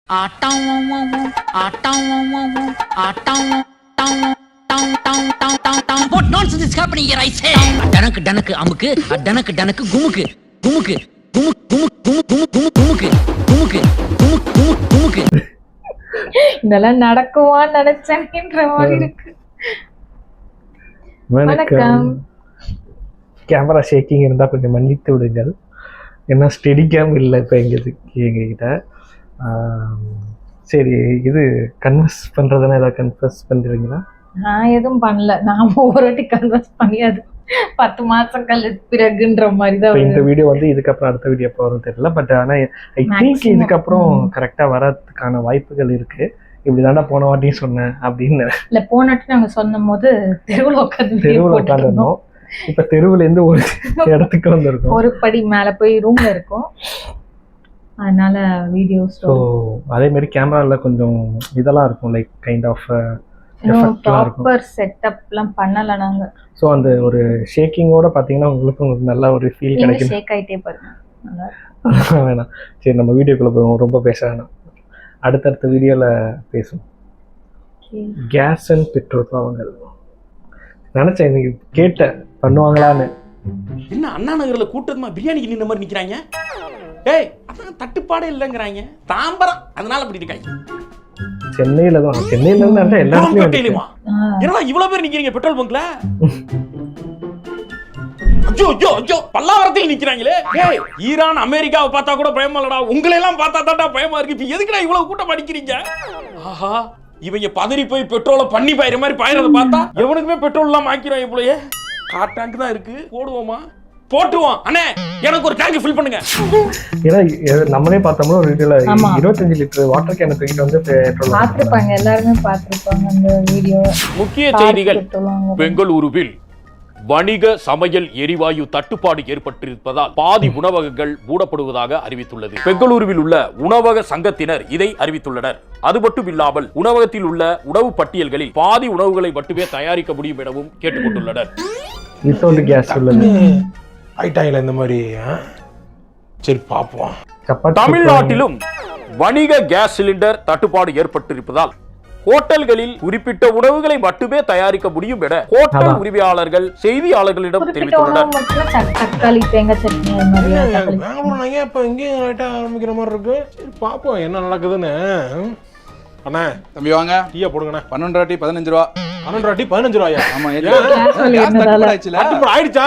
What nonsense is happening here, I say? டனக்கு டனக்கு அமுக்கு டனக்கு டனக்கு குமுக்கு குமுக்கு குமுக்கு குமுக்கு குமுக்கு குமுக்கு குமுக்கு குமுக்கு குமுக்கு குமுக்கு. இதெல்லாம் நடக்குமான்னு நினைச்சேன்ற மாதிரி இருக்கு. வணக்கம். கேமரா ஷேக்கிங் இருந்தால் கொஞ்சம் மன்னித்து விடுங்கள். ஏன்னா ஸ்டெடி கேம் இல்லை இப்போ எங்ககிட்ட. சரி, இது கன்வெர்ஸ் பண்ணுறதுனா ஏதாவது கன்வெர்ஸ் பண்ணுறீங்களா? நான் எதுவும் பண்ணல. நான் ஒவ்வொரு வாட்டி கன்வெர்ஸ் பண்ணியாது 10 மாசங்கள் பிறகுன்ற மாதிரி தான். இந்த வீடியோ வந்து இதுக்கப்புறம் அடுத்த வீடியோ எப்போ வரும் தெரியல. பட் ஆனால் ஐ திங்க் இதுக்கப்புறம் கரெக்டாக வரதுக்கான வாய்ப்புகள் இருக்குது. இப்படி தாண்டா போன வாட்டியும் சொன்னேன் அப்படின்னு இல்லை. போன வாட்டி நாங்கள் சொன்னும் போது தெருவில் உட்காந்துருந்தோம். இப்போ தெருவுலேருந்து ஒரு இடத்துக்கு வந்திருக்கோம். ஒரு படி மேலே போய் ரூம்ல இருக்கோம். அதனால வீடியோஸ் அதேமாரி கேமராவில் கொஞ்சம் இதெல்லாம் இருக்கும், லைக் கைண்ட் ஆஃப் ப்ராப்பர் செட்டப்லாம் பண்ணல நாங்க. ஸோ அந்த ஒரு ஷேக்கிங்கோட பார்த்தீங்கன்னா உங்களுக்கு நல்ல ஒரு ஃபீல் கிடைக்கும். ஷேக் ஆகிட்டே பாருங்க. வேணாம், சரி நம்ம வீடியோக்குள்ளே போவோம். ரொம்ப பேச வேணாம், அடுத்தடுத்த வீடியோவில் பேசுவோம். கேஸ் அண்ட் பெட்ரோல் பாவங்கள் நினச்சேன், இன்னைக்கு கேட்டேன் பண்ணுவாங்களான்னு. என்ன அண்ணா நகரில் கூட்டமா பிரியாணிக்கு நின்ற மாதிரி நிற்கிறாங்க? ஏய், அதான் தட்டுப்பாடே இல்லைங்கிறாங்க. தாம்பரம் அதனால அப்படி இருக்காங்க. சென்னையில தான், சென்னையில இருந்து எல்லா இடத்துலயும். என்னடா இவ்வளவு பேர் நிக்கிறீங்க பெட்ரோல் பங்க்ல? ஐயோ ஐயோ ஐயோ, பல்லாவரத்தில் நிக்கிறாங்களே. ஏய், ஈரான் அமெரிக்காவை பார்த்தா கூட பயமா இல்லடா, உங்களை எல்லாம் பார்த்தா தான்டா பயமா இருக்கு. இப்ப எதுக்குடா இவ்வளவு கூட்டம் அடிக்கிறீங்க? ஆஹா, இவங்க பதறி போய் பெட்ரோலை பண்ணி பாயிற மாதிரி பாயிறத பார்த்தா எவனுக்குமே பெட்ரோல் எல்லாம் ஆக்கிறாங்க போலயே. கார் டேங்க் தான் இருக்கு, போடுவோமா? போட்டுவோம். அண்ணே, எனக்கு ஒரு டேங்க் ஃபில் பண்ணுங்க. ஏன்னா நம்மளே பார்த்தோம்னா ஒரு வீடியோல 25 லிட்டர் வாட்டர் கேன் தூக்கிட்டு வந்து பெட்ரோல் பார்த்திருப்பாங்க, எல்லாருமே பார்த்திருப்பாங்க அந்த வீடியோ. முக்கிய செய்திகள். பெங்களூருவில் வணிக சமையல் எரிவாயு தட்டுப்பாடு ஏற்பட்டிருப்பதால் பாதி உணவகங்கள் மூடப்படுவதாக அறிவித்துள்ளது. பெங்களூருவில் உள்ள உணவக சங்கத்தினர் இதை அறிவித்துள்ளனர். அது மட்டும் இல்லாமல் உணவகத்தில் உள்ள உணவு பட்டியல்களில் பாதி உணவுகளை மட்டுமே தயாரிக்க முடியும் எனவும் கேட்டுக்கொண்டுள்ளனர். இந்த மாதிரி சரி பாப்போம். தமிழ்நாட்டிலும் வணிக கேஸ் சிலிண்டர் தட்டுப்பாடு ஏற்பட்டிருப்பதால் ஹோட்டல்களில் குறிப்பிட்ட உணவுகளை மட்டுமே தயாரிக்க முடியும் என ஹோட்டல் உரிமையாளர்கள் செய்தியாளர்களிடம் தெரிவித்துள்ளனர். ஆரம்பிக்கிற மாதிரி இருக்கு. சரி பாப்போம் என்ன நடக்குதுன்னு. அண்ணா தம்பி வாங்க, டீயா போடுங்கண்ணா. 12 டீ 15 ரூபா. 12 டீ 15 ரூபாயா? ஆமா. ஆயிடுச்சா?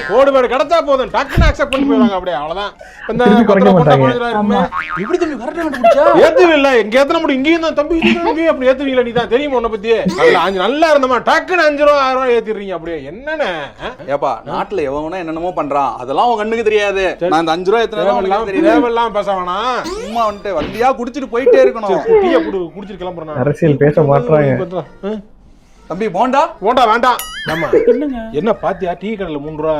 கோடுபாடு கிடைச்சா போதும், டக்குன்னு அக்செப்ட் பண்ணி போயிடுவாங்க. அப்படியே அவ்வளவுதான். எப்படி தம்பி கரெக்டா ஏத்துவீங்களா? எங்க ஏத்தன முடியும்? இங்கேயும் தான் தம்பி அப்படி ஏத்துவீங்களா? நீ தான் தெரியுமா உன்னை பத்தி? நல்லா இருந்தமா டக்குன்னு 5 ரூபா 6 ரூபா ஏத்திடுறீங்க. அப்படியே என்னன்னு ஏப்பா, நாட்டுல எவனா என்னென்னமோ பண்றான், அதெல்லாம் உங்க கண்ணுக்கு தெரியாது. நான் அந்த 5 ரூபா எத்தனை பேச வேணாம். சும்மா வந்துட்டு வண்டியா குடிச்சிட்டு போயிட்டே இருக்கணும். குடிச்சிட்டு கிளம்புறேன். அரசியல் பேச மாட்டாங்க. தம்பி போண்டா வேண்டாம். ஆமா, என்ன பாத்தியா? டீ கடையில 3 ரூபா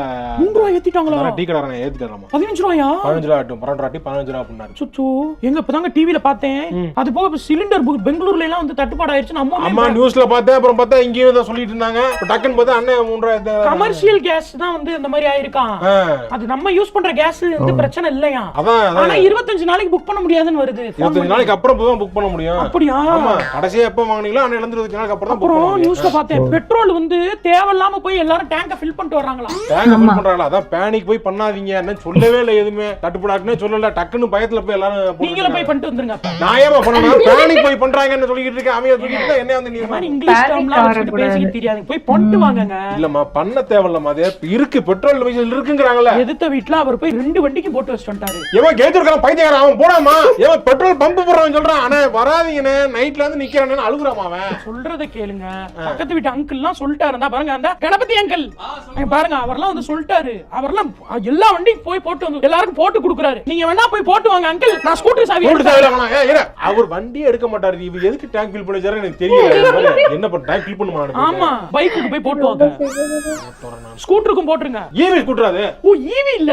ஏத்திட்டாங்களா? டீ கடைக்காரன் ஏத்திட்டாராமா. 15 ரூபாயா? 15 ரூபா ஆட்டும். 12 டீ 15 ரூபா அப்படினாரு. சுச்சு, எங்க இப்பதாங்க டிவில பார்த்தேன். அது போக சிலிண்டர் பெங்களூர்ல எல்லாம் வந்து தட்டுப்பாடு ஆயிருச்சு. அம்மா நியூஸ்ல பார்த்தேன். அப்புறம் பார்த்தா இங்கேயும் தான் சொல்லிட்டு இருந்தாங்க. டக்குன்னு பார்த்தா அண்ணே 3 ரூபா கமர்ஷியல் கேஸ் தான் வந்து இந்த மாதிரி ஆயிருக்கான். அது நம்ம யூஸ் பண்ற கேஸ் வந்து பிரச்சனை இல்லையா? ஆனா 25 நாளைக்கு புக் பண்ண முடியாதுன்னு வருது. 25 நாளைக்கு அப்புறம் தான் புக் பண்ண முடியும். அப்படியா? ஆமா, கடைசியா எப்ப வாங்குனீங்களோ அன்னையில இருந்து 25 நாளைக்கு அப்புறம் தான் புக் பண்ண முடியும். நியூஸ்ல பார்த்தேன். பெட்ரோல் வந்து தேவையில்லாம போய் எல்லாரும் டேங்க ஃபில் பண்ணிட்டு வராங்களா? டேங்க ஃபில் பண்றாங்களா? அதான் பேனிக் போய் பண்ணாதீங்க. என்ன சொல்லவே இல்ல, எதுமே தட்டுப்பாடுனே சொல்லல. டக்குன்னு பயத்துல போய் எல்லாரும் நீங்களே போய் பண்ணிட்டு வந்துருங்க. நான் ஏமா பண்ணணும்? பேனிக் போய் பண்றாங்கன்னு சொல்லிட்டு இருக்கேன். அமையா சொல்லிட்டு என்ன வந்து நீ இங்கிலீஷ் டேர்ம்லாம் வச்சிட்டு பேசிக்க தெரியாது. போய் பண்ணிட்டு வாங்குங்க. இல்லம்மா, பண்ண தேவையில்லமா. அது இருக்கு, பெட்ரோல் இருக்குங்கறாங்கல. எதிர்த்த வீட்ல அவர் போய் 2 வண்டிக்கு போட்டு வச்சிட்டாரு. ஏமா கேஜர்காரன் பைத்தியக்காரன் அவன் போடாமா? ஏமா பெட்ரோல் பம்ப் போடுறவன் சொல்றான். அண்ணே வராதீங்கனே, நைட்ல வந்து நிக்கறானே அழுகுறாமா அவன். சொல்றத கேளுங்க. பக்கத்து வீட்டு அங்கிள்லாம் சொல்லிட்டாருடா. பாருங்க அந்த கணபதி அங்கிள் பாருங்க, அவர்லாம் வந்து சொல்லிட்டாரு. அவர்லாம் எல்லா வண்டியும் போய் போட்டு வந்து எல்லாருக்கும் போட்டு கொடுக்குறாரு. நீங்க வேணா போய் போட்டு வாங்க அங்கிள், நான் ஸ்கூட்டர் சாவி அவர் வண்டியே எடுக்க மாட்டாரு. இவ எதுக்கு டேங்க் ஃபில் பண்ண ஜாரே எனக்கு தெரியல. என்ன பண்ண டேங்க் ஃபில் பண்ணுவாங்க? ஆமா, பைக்குக்கு போய் போட்டு வாங்க. ஸ்கூட்டருக்கும் போட்டுருங்க. ஈவி ஸ்கூட்டர் அது? ஓ, ஈவி இல்ல,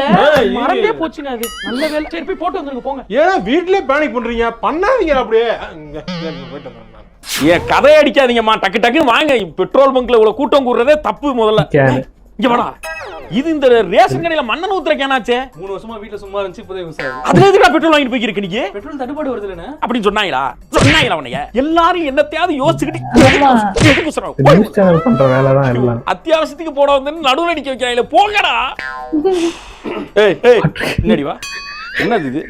மறந்தே போச்சுங்க அது. நல்ல வேளை. சரி போய் போட்டு வந்துருங்க போங்க. ஏன்னா வீட்லயே பேனிக் பண்றீங்க? பண்ணாதீங்க அப்படியே. ஏன் கதையை அடிக்காதீங்கம்மா. டக்கு டக்குன்னு வாங்க. பெட்ரோல் பங்க்ல இவ்வளவு கூட்டம் கூடுறதே தப்பு. முதல்ல இங்க வாடா. இது இந்த ரேஷன் கடையில மண்ணெண்ணெய் ஊத்துற கேனாச்சே. 3 வருஷமா வீட்ல சும்மா இருந்துச்சு, இப்போதே யூஸ் ஆகுது. அதுல எதுக்கு பெட்ரோல் வாங்கிட்டு போய்க்கிருக்க நீங்க? பெட்ரோல் தட்டுப்பாடு வருதுலண்ணே. அப்படின்னு சொன்னாங்களா உன்னைய? எல்லாரும் என்னத்தையாவது யோசிச்சுக்கிட்டு எதுக்கு சொல்றோம்? நியூஸ் சேனல் பண்ற வேலை தான் எல்லாம். அத்தியாவசியத்துக்கு போட வந்து நடுவுல நிக்க வைக்கிறாங்களே, போங்கடா. ஏய் ஏய் என்னடி வா, என்னது இது?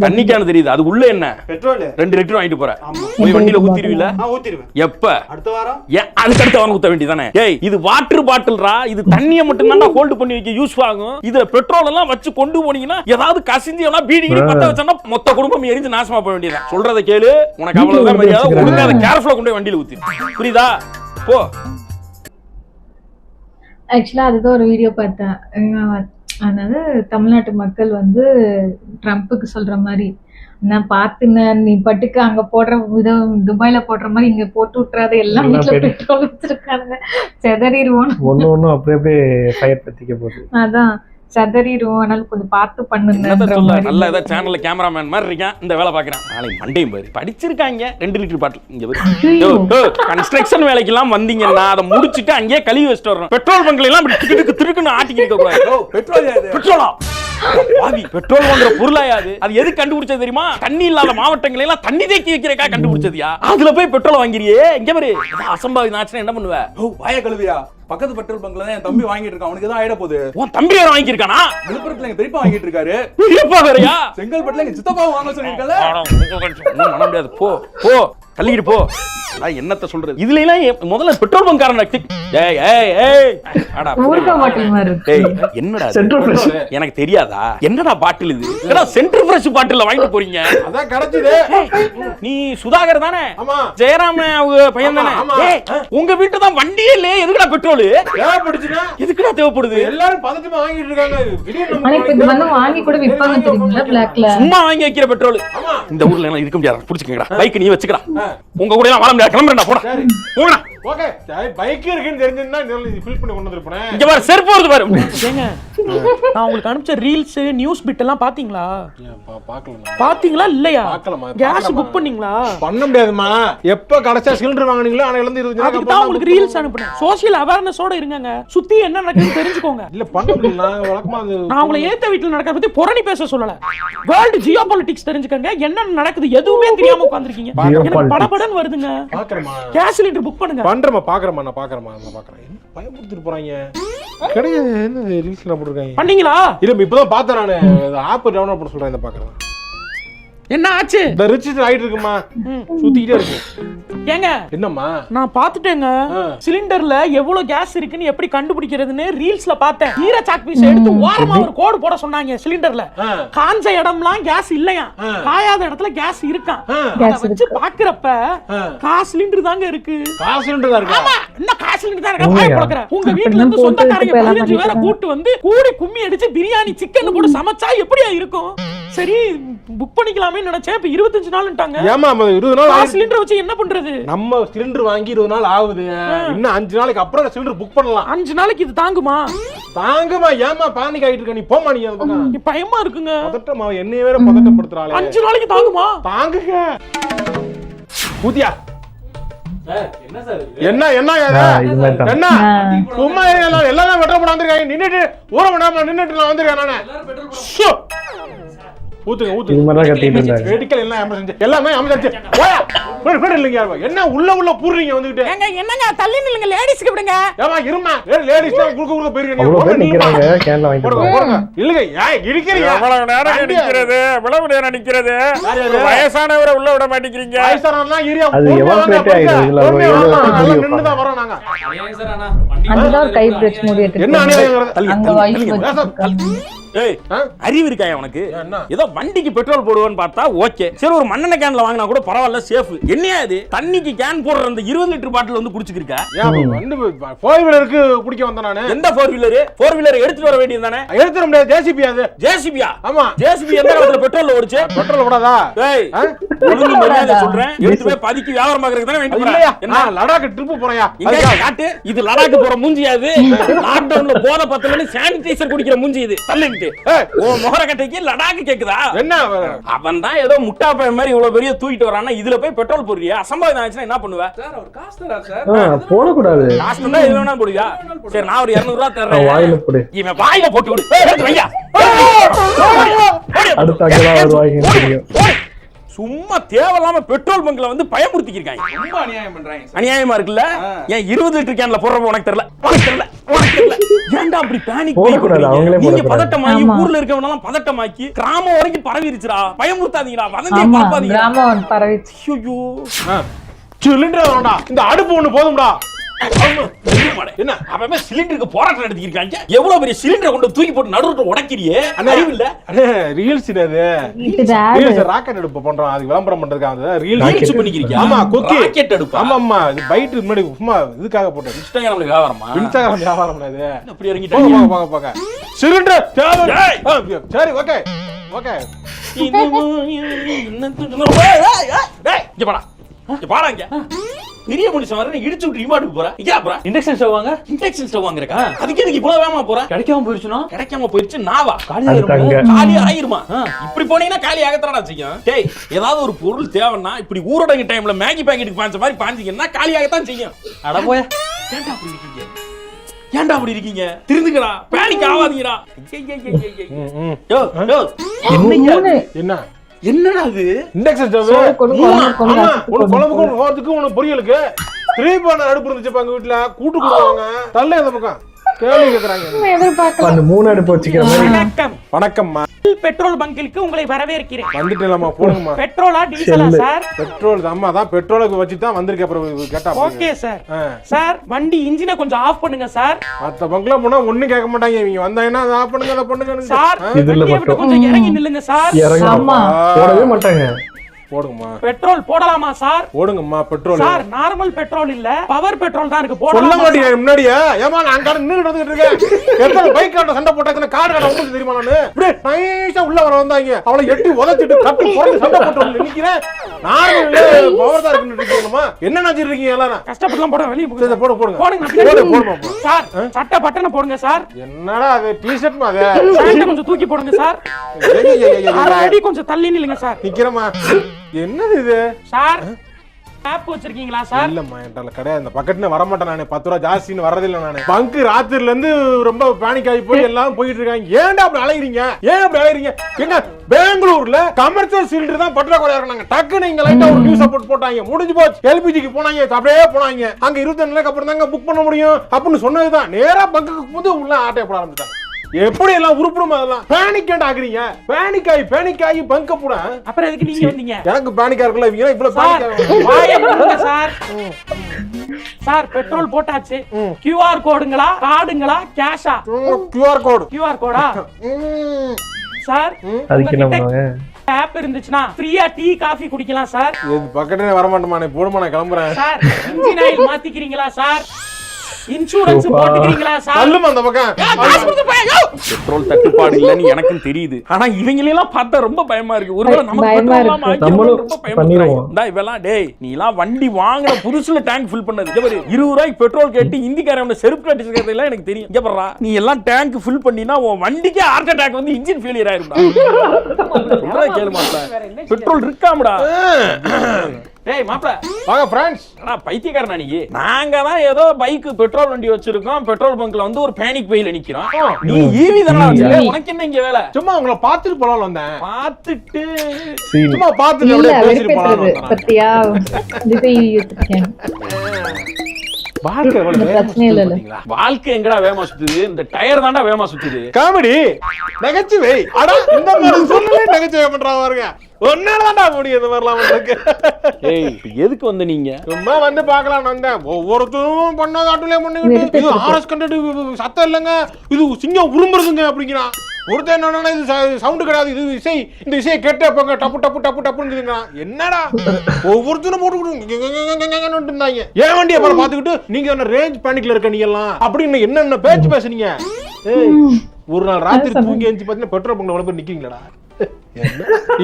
தண்ணிக்கான தெரியுது, அது உள்ள என்ன? பெட்ரோல் 2 லிட்டர் வாங்கிட்டு போற, போய் வண்டியில ஊத்திடுவீல? ஊத்திடுவேன். எப்ப? அடுத்த வாரம். அதுக்கு அடுத்த வாரம் ஊத்த வேண்டியதானே? ஏய் இது வாட்டர் பாட்டில்ரா, இது தண்ணியை மட்டும் தான் ஹோல்டு பண்ணி வைக்க யூஸ் ஆகும். இதுல பெட்ரோல் எல்லாம் வச்சு கொண்டு போனீங்கன்னா ஏதாவது கசிஞ்சு பீடி பத்த வச்சா மொத்த குடும்பம் எரிஞ்சு நாசமா போக வேண்டியதான். சொல்றத கேளு, உனக்கு அவ்வளவுதான் மரியாதை. ஒழுங்கா அதை கேர்ஃபுல்லா கொண்டு போய் வண்டியில ஊத்தி, புரியுதா? போ. ஆக்சுவலா அதுதான் ஒரு வீடியோ பார்த்தேன். அதாவது தமிழ்நாட்டு மக்கள் வந்து ட்ரம்ப்புக்கு சொல்ற மாதிரி, நான் பார்த்துன நீ பட்டுக்கு அங்க போடுற விதம் துபாயில போடுற மாதிரி இங்க போட்டு விட்டுறாத, எல்லாம் வீட்டுல பெட்ரோல் வச்சிருக்காங்க, செதறிடுவோம். ஒண்ணு அப்படியே ஃபயர் பத்திக்க போகுது. அதான் செதறிடுவோம், அதனால கொஞ்சம் பார்த்து பண்ணுங்க. நல்ல ஏதாவது சேனல்ல கேமராமேன் மாதிரி இருக்கான், இந்த வேலை பாக்குறான். நாளைக்கு மண்டையும் பாரு, படிச்சிருக்காங்க. 2 லிட்டர் பாட்டில் இங்க பாரு. கன்ஸ்ட்ரக்ஷன் வேலைக்கு எல்லாம் வந்தீங்கன்னா அதை முடிச்சிட்டு அங்கேயே கழுவி வச்சுட்டு வரணும். பெட்ரோல் பங்க்ல எல்லாம் திருக்குன்னு ஆட்டிக்கிட்டு இருக்க கூடாது. பெட்ரோலா பெட்ரோல் வாங்குற பொருளாயாது அது எது கண்டுபிடிச்சது தெரியுமா? தண்ணி இல்லாத மாவட்டங்களை எல்லாம் தண்ணி தேக்கி வைக்கிறக்கா கண்டுபிடிச்சதுயா. அதுல போய் பெட்ரோல் வாங்கிறியே, இங்க பாரு. அசம்பாவிதம் ஆச்சுன்னா என்ன பண்ணுவ? வாய கழுவியா? பக்கத்து பெட்ரோல் பங்க்ல தான் என் தம்பி வாங்கிட்டு இருக்கான். அவனுக்கு ஏதாவது ஆயிட போகுது. உன் தம்பி யாரும் வாங்கியிருக்கானா? விழுப்புரத்துல எங்க பெரியப்பா வாங்கிட்டு இருக்காரு. பெரியப்பா வேறயா? செங்கல்பட்டுல எங்க சித்தப்பாவும் வாங்க சொல்லிருக்கல. பண்ண முடியாது, போ போ தள்ளிக்கிட்டு போ. என்னத்த சொல்றது? இதுல எல்லாம் முதல்ல பெட்ரோல் பங்க் காரன் என்னடா எனக்கு தெரியாதா? என்னடா பாட்டில் இது? சென்டர் ஃப்ரெஷ் பாட்டில் வாங்கிட்டு போறீங்க? அதான் கிடைச்சது. நீ சுதாகர் தானே? ஜெயராம பையன் தானே? உங்க வீட்டு தான் வண்டியே இல்லையே, எதுக்குடா பெட்ரோல் தேவைப்படுச்சுன்னா? எதுக்குடா தேவைப்படுது? எல்லாரும் பதட்டமா வாங்கிட்டு இருக்காங்க. வாங்கி கூட விற்பாங்க தெரியுங்களா, பிளாக்ல சும்மா வாங்கி வைக்கிற பெட்ரோல். இந்த ஊர்ல எல்லாம் இருக்க முடியாது, புடிச்சுக்கங்கடா. பைக் நீ வச்சுக்கடா, உங்க கூட எல்லாம் வாழ முடியாது. கிளம்புறா, போடா போடா. ஓகே, பைக் இருக்குன்னு தெரிஞ்சிருந்தா ஃபில் பண்ணி கொண்டு வந்துருப்பேன். இங்க பாரு, செருப்பு வருது பாரு. ஏங்க நான் உங்களுக்கு அனுப்பிச்ச ரீல்ஸ் நியூஸ் பிட் எல்லாம் பாத்தீங்களா? பாத்தீங்களா இல்லையா? கேஸ் புக் பண்ணீங்களா? பண்ண முடியாதுமா. எப்ப கடைசியா சிலிண்டர் வாங்குனீங்களோ அன்னையில இருந்து 20 அதுக்கு தான் உங்களுக்கு ரீல்ஸ் அனுப்புறேன். சோஷியல் அவேர்னஸோட இருங்கங்க, சுத்தி என்ன நடக்குதுன்னு தெரிஞ்சுக்கோங்க. இல்ல பண்ண முடியல, வழக்கமா நான் உங்களை ஏத்த வீட்ல நடக்கிற பத்தி புரணி பேச சொல்லல. வேர்ல்ட் ஜியோபாலிட்டிக்ஸ் தெரிஞ்சுக்கங்க. என்ன நடக்குது எதுவுமே தெரியாம உட்கார்ந்திருக்கீங்க. எனக்கு படபடன்னு வருதுங்க. பாக்குறேமா, கேஸ் சிலிண்டர் புக் பண்ணுங்க. பண்றேமா, பாக்குறேமா, நான் பாக்குறேன். பயமுறுத்திட்டு போறாங்க. கிடையாது, என்ன ரீல்ஸ் போட்டுருக்காங்க. பண்ணீங்களா? இல்ல இப்பதான் பார்த்தேன். நானு ஆப் டவுன்லோட் பண்ண சொல்றேன். இந்த பாக்குறேன். என்ன ஆச்சு? இந்த ரிஜிஸ்டர் ஆயிட்டு இருக்குமா, சுத்திக்கிட்டே இருக்கு. ஏங்க என்னம்மா? நான் பாத்துட்டேங்க. சிலிண்டர்ல எவ்வளவு கேஸ் இருக்குன்னு எப்படி கண்டுபிடிக்கிறதுன்னு ரீல்ஸ்ல பார்த்தேன். ஈர சாக் பீஸ் எடுத்து ஓரமா ஒரு கோடு போட சொன்னாங்க. சிலிண்டர்ல காஞ்ச இடம்லாம் கேஸ் இல்லையா, காயாத இடத்துல கேஸ் இருக்கான். அத வச்சு பாக்குறப்ப காசு சிலிண்டர் தாங்க இருக்கு. காசு சிலிண்டர் தான் இருக்கு. ஆமா, என்ன காசு சிலிண்டர் தான் இருக்கு. பாய் போடுற உங்க வீட்ல இருந்து சொந்தக்காரங்க 15 பேரை கூட்டி வந்து கூடி கும்மி அடிச்சு பிரியாணி சிக்கன் போட்டு சமைச்சா எப்படியா இருக்கும்? சரி புக் பண்ணிக்கலாமே நினைச்சேன். இப்ப 25 நாள்ட்டாங்க. ஏமா 20 நாள் சிலிண்டர் வச்சு என்ன பண்றது? நம்ம சிலிண்டர் வாங்கி 20 நாள் ஆகுது. இன்னும் 5 நாளைக்கு அப்புறம் சிலிண்டர் புக் பண்ணலாம். 5 நாளைக்கு இது தாங்குமா? தாங்குமா? ஏமா பானிக் ஆயிட்டு இருக்க? நீ போமா, நீ அந்த பக்கம். பயமா இருக்குங்க. பதட்டமா, என்னைய வேற பதட்டப்படுத்துறாளே. 5 நாளைக்கு தாங்குமா? தாங்குங்க. ஊதியா என்ன சார் என்ன என்ன என்ன சும்மா எல்லாரும் வெட்ட போட வந்திருக்காங்க. நின்னுட்டு ஊற விடாம நின்னுட்டு நான் வந்திருக்கேன். நானு ஊத்துங்க ஊத்துங்க. வெடிக்கல் எல்லாம் எமர்ஜென்சி, எல்லாமே எமர்ஜென்சி. போயா பேர் இல்லைங்க. என்ன உள்ள பூர்றீங்க வந்துகிட்டு? என்னங்க தள்ளி நில்லுங்க, லேடிஸ்க்கு விடுங்க. ஏமா இருமா, லேடிஸ் தான் குறுக்க போயிருக்கீங்க. இல்லங்க இடிக்கிறீங்க. எவ்வளவு நேரம் நிக்கிறது, எவ்வளவு நேரம் நிக்கிறது? வயசானவரை உள்ள விட மாட்டேங்கிறீங்க. வயசானவர்லாம் ஏரியா நின்னுதான் வரோம் நாங்க. அதுதான் கை பிரச்ச முடியாது. என்ன அநியாயம்? ஏய் அறிவு இருக்கா உனக்கு? ஏதோ வண்டிக்கு பெட்ரோல் போடுவேன்னு பார்த்தா ஓகே, சரி ஒரு மண்ணெண்ணெய் கேன்ல வாங்கினா கூட பரவாயில்ல, சேஃப். என்னையா இது தண்ணிக்கு கேன் போடுற அந்த 20 லிட்டர் பாட்டில் வந்து குடிச்சுக்கிருக்க? ஃபோர் வீலருக்கு குடிக்க வந்தேன் நானு. எந்த ஃபோர் வீலர்? ஃபோர் வீலர் எடுத்துட்டு வர வேண்டியது தானே? எடுத்துட முடியாது. ஜேசிபி. அது ஜேசிபியா? ஆமா ஜேசிபி. எந்த இடத்துல பெட்ரோல் ஓடுச்சு? பெட்ரோல் ஓடாதா? ஏய் ஒழுங்கு மரியாதை சொல்றேன், எடுத்து போய் பாதிக்கு வியாபாரம் பார்க்கறதுக்கு தானே வேண்டி போறா. என்ன லடாக் ட்ரிப் போறயா? இங்க காட்டு. இது லடாக் போற மூஞ்சி. அது லாக் டவுன்ல போத 10 மணி சானிடைசர் குடிக்கிற மூஞ்சி இது. தள்ளிட்டு கேக்கு உன் முகரக்கட்டைக்கு லடாக்கு கேக்குதா? என்ன அவன் தான் ஏதோ முட்டா பையன் மாதிரி இவ்வளவு பெரிய தூக்கிட்டு வரானா, இதுல போய் பெட்ரோல் போடுறியா? அசம்பாவிதம் ஆச்சுன்னா என்ன பண்ணுவ? போடக்கூடாது. காசு தான் எது வேணா போடுவியா? சரி நான் ஒரு 200 ரூபாய் தர்றேன். வாயில போடு. இவன் வாயில போட்டு விடு. எடுத்து வையா. அடுத்த அங்கெல்லாம் வருவாங்க தெரியும். சும்மா தேவையில்லாம பெட்ரோல் பங்க்ல வந்து பயமுறுத்திக்கிருக்காங்க. ரொம்ப அநியாயம் பண்றாங்க சார். அநியாயமா இருக்குல்ல? ஏன் 20 லிட்டர் கேன்ல போடுறப்ப உனக்கு தெரியல? ஏன்டா அப்படி பேனிக் போடக்கூடாது, அவங்களே நீங்க போடக்கூடாது. பதட்டமாகி ஊர்ல இருக்கவங்க எல்லாம் பதட்டமாக்கி கிராமம் வரைக்கும் பரவிருச்சுடா. பயமுறுத்தாதீங்கடா, வதந்தியை ஆமா பரப்பாதீங்க. கிராமம் பரவிச்சு. ஐயோ சிலிண்டர் வேண்டாம், இந்த அடுப்பு ஒண்ணு போதும்டா. என்ன அவன் சிலிண்டருக்கு போராட்டம் நடத்திருக்காங்க. எவ்வளவு பெரிய சிலிண்டரை கொண்டு தூக்கி போட்டு நடுவுல உடைக்கிறியே, அறிவு இல்ல? ரீல்ஸ் இது ரீல்ஸ் ராக்கெட் அடுப்பு பண்றோம், அதுக்கு விளம்பரம் பண்றதுக்காக ரீல்ஸ் பண்ணிக்கிறீங்க. ஆமா குக்கி ராக்கெட் அடுப்பு. ஆமா ஆமா இது பைட் முன்னாடி சும்மா இதுக்காக போட்டது. இன்ஸ்டாகிராம்ல வியாபாரமா? இன்ஸ்டாகிராம் வியாபாரம் இது. அப்படி இறங்கிட்டாங்க. போங்க போங்க போங்க. சிலிண்டர் தேவை. சரி ஓகே ஓகே. இங்க பாடா, இங்க பாடா. இங்க பெரிய மனுஷன் வர இடிச்சு விட்டு ரிமாண்டுக்கு போற. இங்க போற இண்டக்ஷன் ஸ்டவ் வாங்க. இண்டக்ஷன் ஸ்டவ் வாங்குறக்கா? அதுக்கு எதுக்கு இவ்வளவு வேகமா போற? கிடைக்காம போயிருச்சுனா? கிடைக்காம போயிருச்சு நாவா? அடுத்தாங்க. காலி ஆயிருமா? இப்படி போனீங்கன்னா காலி ஆகத்தடா செய்யும். டேய் ஏதாவது ஒரு பொருள் தேவைன்னா இப்படி ஊரடங்கு டைம்ல மேகி பாக்கெட்டுக்கு பாஞ்ச மாதிரி பாஞ்சீங்கன்னா காலி ஆகத்தான் செய்யும். அட போய். ஏன்டா அப்படி இருக்கீங்க? ஏன்டா அப்படி இருக்கீங்க? திருந்துங்கடா, பேனிக் ஆகாதீங்கடா. யோ யோ என்ன என்னடா இது? இண்டக்ஷன் ஸ்டவ் குழம்புக்கு போறதுக்கு உனக்கு பொரியலுக்கு 3 பர்னர் அடுப்பு இருந்துச்சு எங்க வீட்டுல. கூட்டு கொடுவாங்க தள்ள இந்த பக்கம் கேள்வி கேக்குறாங்க. அந்த 3 அடுப்பு வச்சுக்கிற மாதிரி. வணக்கம். வணக்கம்மா. பெட்ரோல் பங்கிற்கு உங்களை வரவேற்கிறேன். வந்துட்டேன்மா போடுங்கம்மா. பெட்ரோலா டீசலா சார்? பெட்ரோல் அம்மா தான் பெட்ரோலுக்கு வச்சு தான் வந்திருக்க. அப்புறம் கேட்டா ஓகே சார். சார் வண்டி இன்ஜினை கொஞ்சம் ஆஃப் பண்ணுங்க சார். மத்த பங்களா போனா ஒண்ணும் கேட்க மாட்டாங்க. இவங்க வந்தாங்கன்னா அதை ஆஃப் பண்ணுங்க அதை பண்ணுங்க சார் இதுல வண்டியை விட்டு கொஞ்சம் இறங்கி நில்லுங்க சார். இறங்க போடவே மாட்டாங்க. போடுங்கம்மா. பெட்ரோல் போடலாமா சார்? போடுங்கம்மா. பெட்ரோல் சார் நார்மல் பெட்ரோல் இல்ல பவர் பெட்ரோல் தான் இருக்கு. சொல்ல போடலாமா? மாட்டீங்க முன்னாடியே. ஏமா நான் கார் நின்னு வந்துட்டு இருக்கேன். எத்தனை பைக் கார்ட சண்டை போட்டாங்க கார் கார்ட உங்களுக்கு தெரியுமா? நானு இப்படி நைஸா உள்ள வர வந்தாங்க. அவளை எட்டி உதச்சிட்டு கட்டி போட்டு சண்டை போட்டு நிக்கிறேன். நார்மல் பவர் தான் இருக்குன்னு இருக்கீங்கம்மா. என்ன நினைச்சிட்டு இருக்கீங்க எல்லாரும்? கஷ்டப்பட்டுலாம் போட வெளிய சரி, போடு போடுங்க. போடுங்க. போடுமா. சார் சட்டை பட்டனை போடுங்க சார். என்னடா அது டி-ஷர்ட் மா அது? பேண்ட் கொஞ்சம் தூக்கி போடுங்க சார். அரை அடி கொஞ்சம் தள்ளி நில்லுங்க சார். நிக்கிறமா. என்னது இது சார் ஆப் வச்சிருக்கீங்களா சார்? இல்லம்மா என்கிட்ட கிடையாது. இந்த பக்கெட்ல வர மாட்டேன் நானு. 10 ரூபா ஜாஸ்தின்னு வரதில்லை நானு. பங்கு ராத்திரில இருந்து ரொம்ப பேனிக் ஆகி போய் எல்லாம் போயிட்டு இருக்காங்க. ஏன்டா அப்படி அலையறீங்க? ஏன் அப்படி அலையறீங்க? எங்க பெங்களூர்ல கமர்ஷியல் சிலிண்டர் தான் பற்றாக்குறையா இருக்காங்க. டக்குன்னு இங்க லைட்டா ஒரு நியூஸ் சப்போர்ட் போட்டாங்க. முடிஞ்சு போச்சு. எல்பிஜிக்கு போனாங்க. அப்படியே போனாங்க. அங்க 22 நாளுக்கு அப்புறம் தாங்க புக் பண்ண முடியும் அப்படின்னு சொன்னதுதான். நேரா பங்குக்கு போது உள்ள ஆட்டைய போட ஆரம்பிச்சாங்க. எப்படி எல்லாம் உருப்படும் அதெல்லாம் பேனிக் ஆகுறீங்க. பேனிக் ஆகி பங்க போட. அப்புறம் எதுக்கு நீங்க வந்தீங்க? எனக்கு பேனிக்கா இருக்குல்ல இவங்க இவ்வளவு பேனிக் ஆகுறாங்க. வாயை மூடுங்க சார். சார் பெட்ரோல் போட்டாச்சு. QR கோடுங்களா கார்டுங்களா கேஷா? QR கோடு. QR கோடா? சார் அதுக்கு என்ன பண்ணுவாங்க? ஆப் இருந்துச்சுனா ஃப்ரீயா டீ காபி குடிக்கலாம் சார். இது பக்கத்துல வர மாட்டேமா. நான் போடுமா நான் கிளம்புறேன். சார் இன்ஜின் ஆயில் மாத்திக்கிறீங்களா சார்? இன்சூரன்ஸ் போட்டுக்கிறீங்களா சார்? தள்ளுமா அந்த பக்கம். பெட்ரோல் தட்டுப்பாடு இல்லன்னு எனக்கும் தெரியுது. ஆனா இவங்க எல்லாம் பார்த்தா ரொம்ப பயமா இருக்கு. ஒருவேளை நமக்கு பயமா பெட்ரோல் இல்லாம இருக்கு. ஆக்கிடுவாங்க, ரொம்ப பயமா இருக்கு. இவெல்லாம் டேய் நீ எல்லாம் வண்டி வாங்குற புதுசுல டேங்க் ஃபில் பண்ணது. இங்க பாரு 20 ரூபாய்க்கு பெட்ரோல் கேட்டு இந்திக்காரன் செருப்பு கட்டிச்சிருக்கிறது எல்லாம் எனக்கு தெரியும். இங்க பாருடா நீ எல்லாம் டேங்க் ஃபில் பண்ணினா உன் வண்டிக்கே ஹார்ட் அட்டாக் வந்து இன்ஜின் ஃபெயிலியர் ஆயிரும்டா. சொல்றத கேளு மாப்ள. பெட்ரோல் இருக்காமடா. டேய் மாப்ள வாங்க ஃப்ரெண்ட்ஸ். அடா பைத்தியக்காரனா நீ? நாங்க தான் ஏதோ பைக் பெட்ரோல் வண்டி வச்சிருக்கோம். பெட்ரோல் பங்க்ல வந்து ஒரு பேனிக் பையில நிக்கிறோம். நீ ஈவி தான வச்சிருக்க. உனக்கு என்ன இங்க வேலை? சும்மா உங்களை பார்த்துட்டு போலாம்னு வந்தேன். பார்த்துட்டு சும்மா பார்த்துட்டு இல்ல அப்படியே பேசிட்டு வெறுப்பேற்றுறது போலாம். பத்தியா திசை வச்சிருக்கேன். வாழ்க்கை எவ்வளவு பிரச்சனை இல்ல இல்ல. வாழ்க்கை எங்கடா வேகமா சுத்துது? இந்த டயர் தான்டா வேகமா சுத்துது. காமெடி நகைச்சுவை. அட இந்த மாதிரி சொல்லவே நகைச்சுவை பண்றாங்க பாருங்க. ஒன்னாலதான்டா முடியும் இந்த மாதிரிலாம் பண்றதுக்கு. ஏய் எதுக்கு வந்த நீங்க? சும்மா வந்து பார்க்கலாம்னு வந்தேன். ஒவ்வொருத்தரும் பண்ணாத ஆட்டுலயே பண்ணிக்கிட்டு இது ஆர்எஸ் கண்டக்ட் சத்தம் இல்லைங்க, இது சிங்கம் உரும்புறதுங்க அப்படிங்கிறான். ஒருத்தர் என்னன்னா இது சவுண்டு கிடையாது, இது இசை, இந்த இசையை கேட்டே போங்க டப்பு டப்பு டப்பு டப்புன்னு. என்னடா ஒவ்வொருத்தரும் போட்டுக்கிட்டு இருந்தாங்க. ஏன் வண்டியை அப்புறம் பாத்துக்கிட்டு நீங்க என்ன ரேஞ்ச் பேனிக்ல இருக்க நீங்க எல்லாம் அப்படின்னு என்னென்ன பேச்சு பேசுனீங்க. ஒரு நாள் ராத்திரி தூங்கி எழுந்து பாத்தீங்கன்னா பெட்ரோல் பங்க்ல எவ்வளவு பேர் நிக்கிறீங்களா?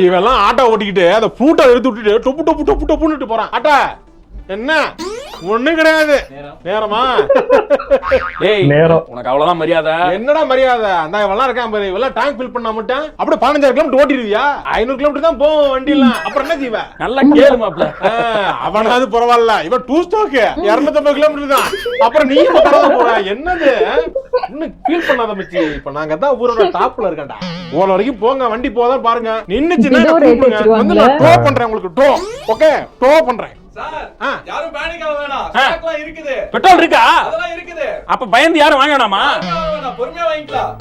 இவெல்லாம் ஆட்டோ ஓட்டிக்கிட்டு அதை ஃப்ரூட்டை எடுத்து விட்டுட்டு டொப்பு டொப்பு டொப்பு டொப்புன்னு போறான். ஆட்டா என்ன ஒண்ணும் கிடையாது. நேரமா ஏய் நேரம். உனக்கு அவ்வளவுதான் மரியாதை. என்னடா மரியாதை? அந்த இவெல்லாம் இருக்கான் பாரு, இவெல்லாம் டேங்க் ஃபில் பண்ணா மட்டும் அப்படியே 15,000 கிலோமீட்டர் ஓட்டிடுவியா? 500 கிலோமீட்டர் தான் போவோம் வண்டி எல்லாம். அப்புறம் என்ன செய்வ? நல்லா கேளு மாப்ள. அவனாவது பரவாயில்ல, இவன் 2 ஸ்டாக் 250 கிலோமீட்டர் தான். அப்புறம் நீ போற என்னது இன்னும் ஃபீல் பண்ணாத மச்சி. இப்ப நாங்க தான் ஊரோட டாப்ல இருக்கேன்டா. ஓல வரைக்கும் போங்க, வண்டி போதான் பாருங்க. நின்னுச்சுன்னா வந்து நான் டோ பண்றேன் உங்களுக்கு. டோ ஓகே, டோ பண்றேன். யாரும் பேனிக் ஆக வேணாம். ஸ்டாக்லாம் இருக்குது. பெட்ரோல் இருக்கா? அதெல்லாம் இருக்குது. அப்ப பயந்து யாரும் வாங்க வேணாமா? பொறுமையா வாங்கிக்கலாம்.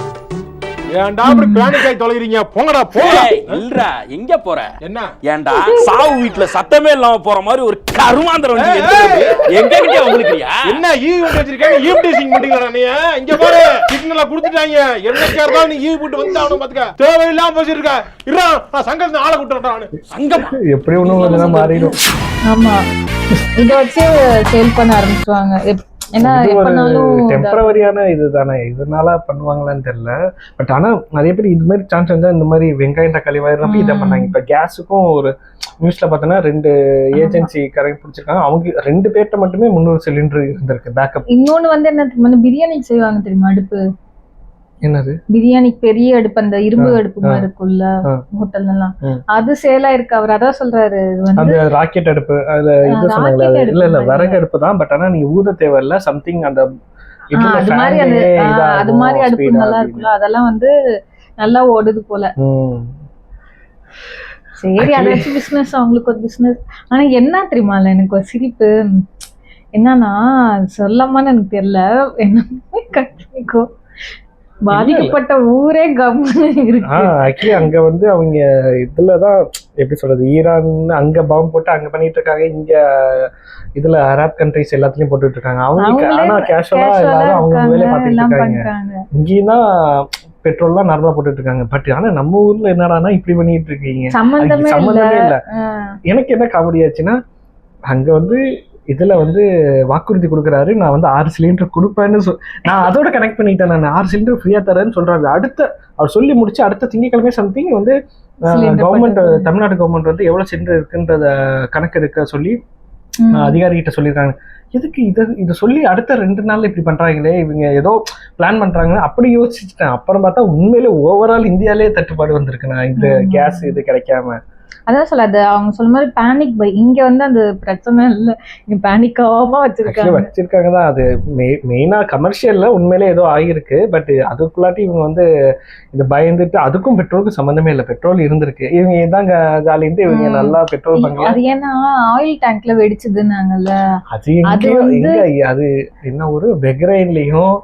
ஏன்டா அப்படி பேனிக் ஆகி தொலைகிறீங்க? போங்கடா போடா. இல்லடா, எங்க போற? என்ன ஏன்டா சாவு வீட்ல சத்தமே இல்லாம போற மாதிரி ஒரு கருமாந்திர வண்டி எங்க கிட்ட வந்துக்கிறியா? என்ன ஈவி வண்டி வச்சிருக்காங்க? ஈவ் டீசிங் பண்ணிட்டீங்களா நீ? இங்க பாரு, சிக்னலா கொடுத்துட்டாங்க. என்னைக்கா இருந்தாலும் நீ ஈவி போட்டு வந்து ஆகணும் பாத்துக்க. தேவையில்லாம பேசிருக்க. இருடா, நான் சங்கத்துல ஆளை கூட்டுறேன். சங்கமா எப்படி ஒண்ணும் மாறிடும். ஆமா, இத வச்சு சேல் பண்ண ஆரம்பிச்சுவாங்க. ஏன்னா எப்பனாலும் டெம்பரவரியான இதுதானே, இதனால பண்ணுவாங்களான்னு தெரியல. பட் ஆனா நிறைய பேர் இது மாதிரி சான்ஸ் இருந்தா இந்த மாதிரி வெங்காயம் தக்காளி வாயிரம் இதை பண்ணாங்க. இப்ப கேஸுக்கும் ஒரு நியூஸ்ல பார்த்தோன்னா 2 ஏஜென்சி கரெக்ட் பிடிச்சிருக்காங்க. அவங்க 2 பேர்ட்ட மட்டுமே 300 சிலிண்டர் இருந்திருக்கு பேக்கப். இன்னொன்னு வந்து என்ன தெரியுமா, பிரியாணி செய்வாங்க தெரியுமா, அடுப்பு. என்னது? பிரியாணி பெரிய அடுப்பு, அந்த இரும்பு அடுப்பு மாதிரி இருக்குல்ல ஹோட்டல்ல எல்லாம், அது சேலா இருக்கு. அவர் அதான் சொல்றாரு, அந்த ராக்கெட் அடுப்பு. அதுல இது சொன்னாங்களே, இல்ல விறகு அடுப்பு தான். பட் ஆனா நீ ஊத தேவையில்ல, சம்திங் அந்த அது மாதிரி அது மாதிரி அடுப்பு நல்லா இருக்குல்ல, அதெல்லாம் வந்து நல்லா ஓடுது போல. சரி, அதை வச்சு பிசினஸ், அவங்களுக்கு ஒரு பிசினஸ். ஆனா என்ன தெரியுமா, எனக்கு ஒரு சிரிப்பு என்னன்னா, சொல்லாமான்னு எனக்கு தெரியல, என்ன கட்டிக்கோ பாதிக்கப்பட்ட ஊரே கவர்மெண்ட் இருக்கு. ஆக்சுவலி அங்க வந்து அவங்க இதுலதான் எப்படி சொல்றது, ஈரான் அங்க பாம்பு போட்டு அங்க பண்ணிட்டு இருக்காங்க. இங்க இதுல அரப் கண்ட்ரிஸ் எல்லாத்துலயும் போட்டுட்டு இருக்காங்க. அவங்களுக்கு ஆனா கேஷுவலா எல்லாரும் அவங்க வேலையை பார்த்துட்டு இருக்காங்க. இங்கேயும் தான் பெட்ரோல்லாம் நார்மலா போட்டுட்டு இருக்காங்க. பட் ஆனா நம்ம ஊர்ல என்னடானா இப்படி பண்ணிட்டு இருக்கீங்க, சம்பந்தமே இல்ல. எனக்கு என்ன காமெடி ஆச்சுன்னா, அங்க வந்து இதுல வந்து வாக்குறுதி கொடுக்குறாரு, நான் வந்து 6 சிலிண்டர் கொடுப்பேன்னு நான் அதோட கனெக்ட் பண்ணிட்டேன். நான் 6 சிலிண்டர் ஃப்ரீயா தரேன்னு சொல்றாரு. அடுத்த அவர் சொல்லி முடிச்சு அடுத்த திங்கட்கிழமை சம்திங் வந்து கவர்மெண்ட், தமிழ்நாடு கவர்மெண்ட் வந்து எவ்வளவு சிலிண்டர் இருக்குன்றத கணக்கு எடுக்க சொல்லி அதிகாரிகிட்ட சொல்லியிருக்காங்க. எதுக்கு இதை சொல்லி அடுத்த 2 நாள்ல இப்படி பண்றாங்களே, இவங்க ஏதோ பிளான் பண்றாங்க அப்படி யோசிச்சுட்டேன். அப்புறம் பார்த்தா உண்மையிலே ஓவரால் இந்தியாலே தட்டுப்பாடு வந்திருக்கு. நான் இந்த கேஸ் இது கிடைக்காம அதான் சொல்லாது, அவங்க சொல்ல மாதிரி பேனிக் பை. இங்க வந்து அந்த பிரச்சனை இல்ல, இங்க பேனிக் ஆகாம வச்சிருக்காங்க தான். அது மெயினா கமர்ஷியல்ல உண்மையிலே ஏதோ ஆகிருக்கு. பட் அதுக்குள்ளாட்டி இவங்க வந்து இந்த பயந்துட்டு, அதுக்கும் பெட்ரோலுக்கும் சம்பந்தமே இல்லை. பெட்ரோல் இருந்திருக்கு, இவங்க இதாங்க ஜாலின்ட்டு இவங்க நல்லா பெட்ரோல் பண்ணலாம். அது ஏன்னா ஆயில் டேங்க்ல வெடிச்சதுன்னாங்கல்ல, அது என்ன ஒரு பெக்ரைன்லயும்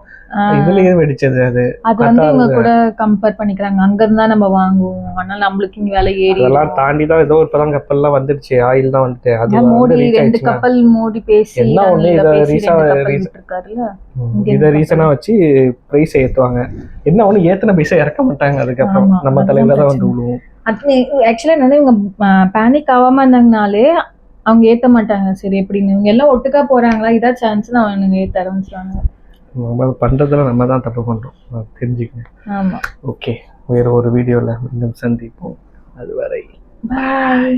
இதுலயும் வெடிச்சது. அது வந்து இவங்க கூட கம்பேர் பண்ணிக்கிறாங்க. அங்க இருந்தா நம்ம வாங்குவோம், ஆனா நம்மளுக்கு இங்க விலை ஏறி. அதெல்லாம் தாண்டி தான் ஏதோ இப்பதான் கப்பல்லாம் வந்துடுச்சு, ஆயில் தான் வந்துட்டு. அது மோடி 2 கப்பல் மோடி பேசி என்ன ஒண்ணு இதை ரீசனா வச்சு பிரைஸ் ஏத்துவாங்க. என்ன ஒண்ணு ஏத்துன பைசா இறக்க மாட்டாங்க. அதுக்கப்புறம் நம்ம தலையில தான் வந்து விழுவோம். ஆக்சுவலா என்னன்னா, இவங்க பேனிக் ஆகாம இருந்தாங்கனாலே அவங்க ஏத்த மாட்டாங்க. சரி, எப்படின்னு இவங்க எல்லாம் ஒட்டுக்கா போறாங்களா, இதா சான்ஸ் தான் அவங்க ஏத்த ஆரம்பிச்சாங்க. நம்ம பண்றதுல நம்ம தான் தப்பு பண்றோம், தெரிஞ்சுக்கணும். ஆமா, ஓகே, வேற ஒரு வீடியோல மீண்டும் சந்திப்போம். அதுவரை பாய்.